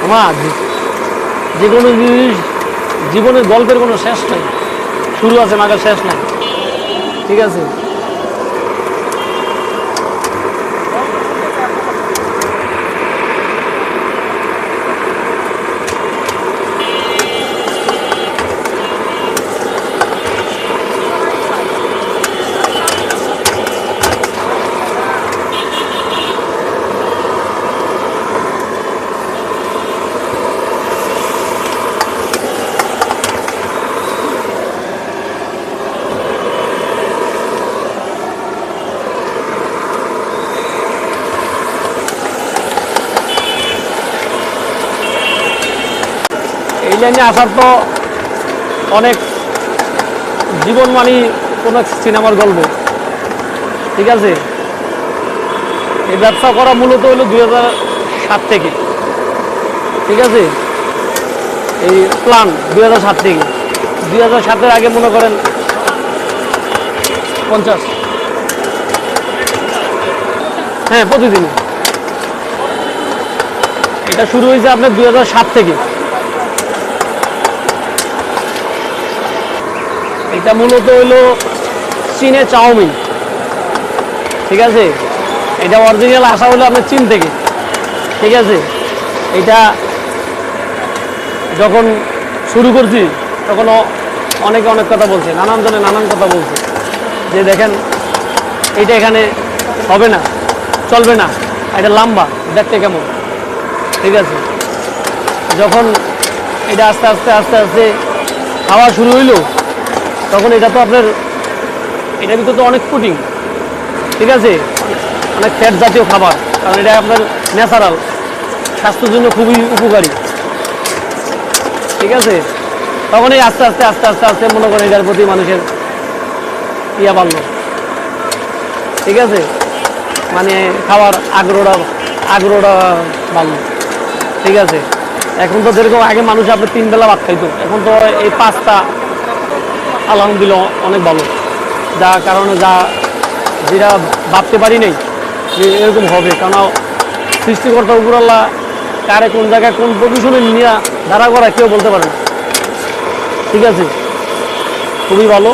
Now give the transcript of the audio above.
আমার যে কোনো জিনিস জীবনের গল্পের কোনো শেষ নাই, শুরু আছে মাগার শেষ নাই। ঠিক আছে, এই লাইনে আসার তো অনেক জীবন মানি কোনো সিনেমার গল্প। ঠিক আছে, এই ব্যবসা করা মূলত হলো 2007 থেকে। ঠিক আছে, এই প্ল্যান 2007 থেকে। 2007-এর আগে মনে করেন 50, হ্যাঁ প্রতিদিন। এটা শুরু হয়েছে আপনার 2007 থেকে। এটা মূলত হইলো চীনে চাউমিন। ঠিক আছে, এটা অরিজিনাল আসা হলো আপনার চীন থেকে। ঠিক আছে, এটা যখন শুরু করছি তখন অনেকে অনেক কথা বলছে, নানান জনে নানান কথা বলছে যে দেখেন এটা এখানে হবে না, চলবে না, এটা লম্বা দেখতে কেমন। ঠিক আছে, যখন এটা আস্তে আস্তে আস্তে আস্তে খাওয়া শুরু হইলো তখন এটা তো আপনার এটার ভিতরে তো অনেক প্রোটিন। ঠিক আছে, অনেক ফ্যাট জাতীয় খাবার, কারণ এটা আপনার ন্যাচারাল, স্বাস্থ্যের জন্য খুবই উপকারী। ঠিক আছে, তখন এই আস্তে আস্তে আস্তে আস্তে আস্তে মনে করেন এটার প্রতি মানুষের ইয়া বাড়লো। ঠিক আছে, মানে খাওয়ার আগ্রহটা বাড়লো। ঠিক আছে, এখন তো যেরকম আগে মানুষ আপনার 3 বেলা ভাত খাইতো, এখন তো এই 5টা আলহামদুলিল্লাহ অনেক ভালো। যা কারণে যেটা ভাবতে পারি নাই যে এরকম হবে, কারণ সৃষ্টিকর্তা উপরাল্লাহ কারে কোন জায়গায় কোন পজিশনে নিয়ে দাঁড়া করা কেউ বলতে পারে না। ঠিক আছে, খুবই ভালো।